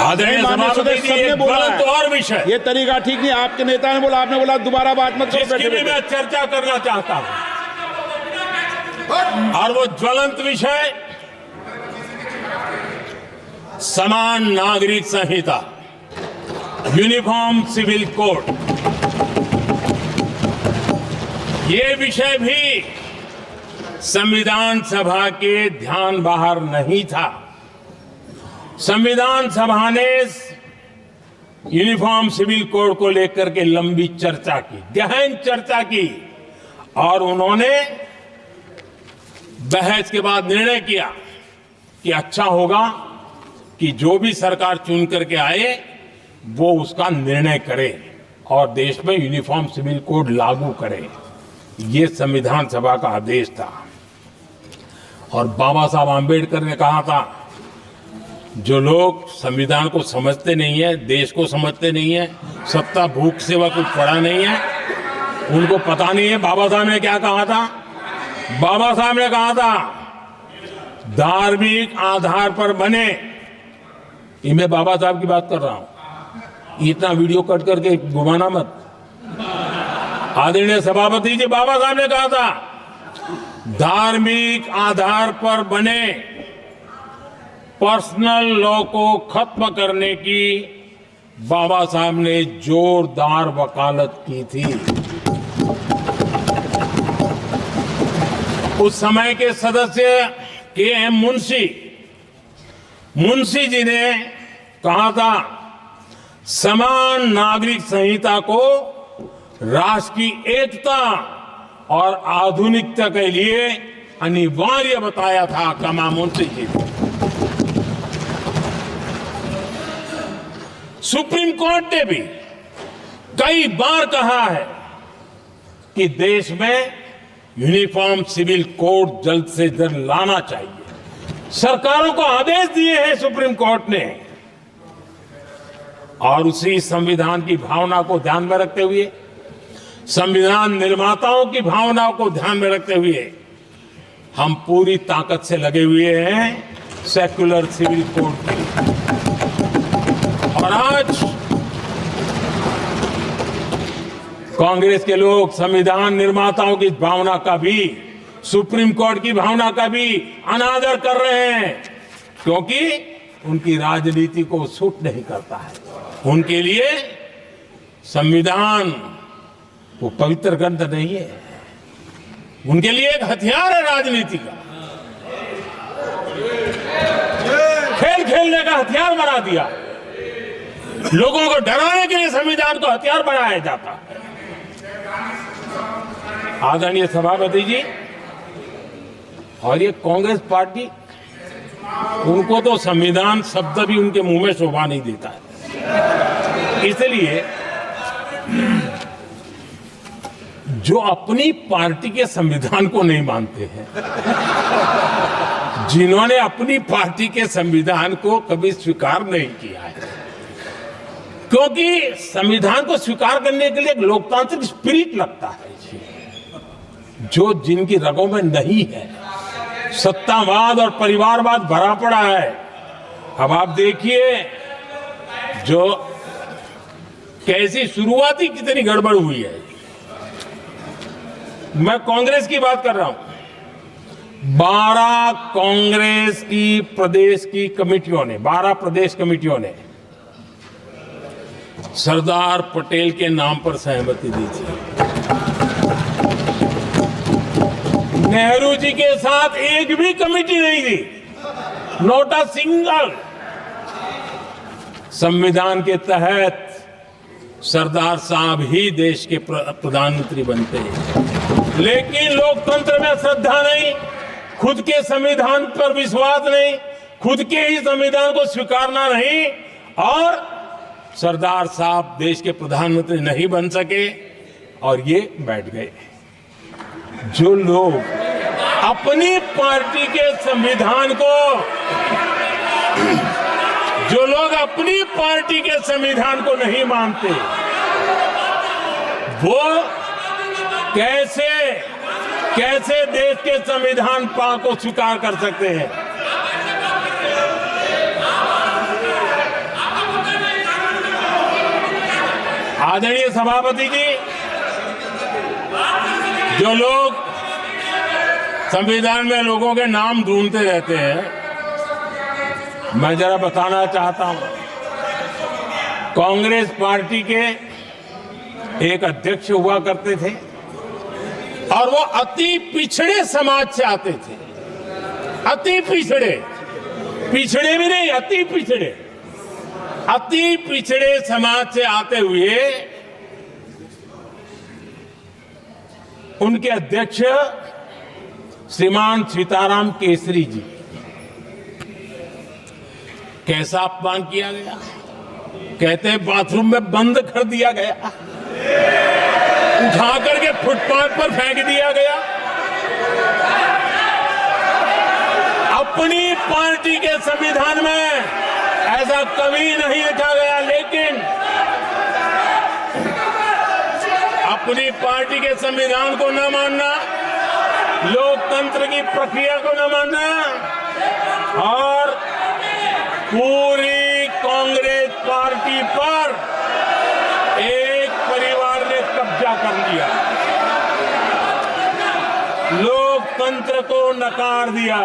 आदरणीय सभापति जी, एक गलत और विषय, ये तरीका ठीक नहीं। आपके नेता ने बोला, आपने बोला दोबारा बात मत करो। जिसकी भी मैं चर्चा करना चाहता हूं, और वो ज्वलंत विषय समान नागरिक संहिता, यूनिफॉर्म सिविल कोड। ये विषय भी संविधान सभा के ध्यान बाहर नहीं था। संविधान सभा ने यूनिफॉर्म सिविल कोड को लेकर के लंबी चर्चा की, गहन चर्चा की, और उन्होंने बहस के बाद निर्णय किया कि अच्छा होगा कि जो भी सरकार चुन करके आए वो उसका निर्णय करे और देश में यूनिफॉर्म सिविल कोड लागू करे। ये संविधान सभा का आदेश था। और बाबा साहब आंबेडकर ने कहा था, जो लोग संविधान को समझते नहीं है, देश को समझते नहीं है, सत्ता भूख सेवा कुछ पड़ा नहीं है, उनको पता नहीं है बाबा साहब ने क्या कहा था। बाबा साहब ने कहा था, धार्मिक आधार पर बने, ये मैं बाबा साहब की बात कर रहा हूं, इतना वीडियो कट करके घुमाना मत। आदरणीय सभापति जी, बाबा साहब ने कहा था, धार्मिक आधार पर बने पर्सनल लॉ को खत्म करने की बाबा साहब ने जोरदार वकालत की थी। उस समय के सदस्य के.एम. मुंशी जी ने कहा था, समान नागरिक संहिता को राष्ट्र की एकता और आधुनिकता के लिए अनिवार्य बताया था। कमा मुंशी जी ने। सुप्रीम कोर्ट ने भी कई बार कहा है कि देश में यूनिफॉर्म सिविल कोड जल्द से जल्द लाना चाहिए। सरकारों को आदेश दिए हैं सुप्रीम कोर्ट ने, और उसी संविधान की भावना को ध्यान में रखते हुए, संविधान निर्माताओं की भावनाओं को ध्यान में रखते हुए हम पूरी ताकत से लगे हुए हैं सेक्युलर सिविल कोड के। और आज कांग्रेस के लोग संविधान निर्माताओं की भावना का भी, सुप्रीम कोर्ट की भावना का भी अनादर कर रहे हैं, क्योंकि उनकी राजनीति को सूट नहीं करता है। उनके लिए संविधान वो पवित्र ग्रंथ नहीं है, उनके लिए एक हथियार है राजनीति का। खेल खेलने का हथियार बना दिया। लोगों को डराने के लिए संविधान को हथियार बनाया जाता है। आदरणीय सभापति जी, और ये कांग्रेस पार्टी, उनको तो संविधान शब्द भी उनके मुंह में शोभा नहीं देता है। इसलिए जो अपनी पार्टी के संविधान को नहीं मानते हैं, जिन्होंने अपनी पार्टी के संविधान को कभी स्वीकार नहीं किया है, क्योंकि संविधान को स्वीकार करने के लिए एक लोकतांत्रिक स्पिरिट लगता है जो जिनकी रगों में नहीं है। सत्तावाद और परिवारवाद भरा पड़ा है। अब आप देखिए जो कैसी शुरुआती कितनी गड़बड़ हुई है। मैं कांग्रेस की बात कर रहा हूं। 12 कांग्रेस की प्रदेश की कमेटियों ने, 12 प्रदेश कमेटियों ने सरदार पटेल के नाम पर सहमति दी थी। नेहरू जी के साथ एक भी कमेटी नहीं थी, नॉट अ सिंगल। संविधान के तहत सरदार साहब ही देश के प्रधानमंत्री बनते हैं, लेकिन लोकतंत्र में श्रद्धा नहीं, खुद के संविधान पर विश्वास नहीं, खुद के ही संविधान को स्वीकारना नहीं, और सरदार साहब देश के प्रधानमंत्री नहीं बन सके और ये बैठ गए। जो लोग अपनी पार्टी के संविधान को, जो लोग अपनी पार्टी के संविधान को नहीं मानते, वो कैसे देश के संविधान को स्वीकार कर सकते हैं। आदरणीय सभापति जी, जो लोग संविधान में लोगों के नाम ढूंढते रहते हैं, मैं जरा बताना चाहता हूं। कांग्रेस पार्टी के एक अध्यक्ष हुआ करते थे और वो अति पिछड़े समाज से आते थे। अति पिछड़े, पिछड़े भी नहीं, अति पिछड़े, अति पिछड़े समाज से आते हुए उनके अध्यक्ष श्रीमान सीताराम केसरी जी, कैसा अपमान किया गया। कहते हैं बाथरूम में बंद कर दिया गया, उठा करके फुटपाथ पर फेंक दिया गया। अपनी पार्टी के संविधान में ऐसा कभी नहीं लिखा गया, लेकिन अपनी पार्टी के संविधान को न मानना, लोकतंत्र की प्रक्रिया को न मानना और पूरी कांग्रेस पार्टी पर एक परिवार ने कब्जा कर लिया, लोकतंत्र को नकार दिया।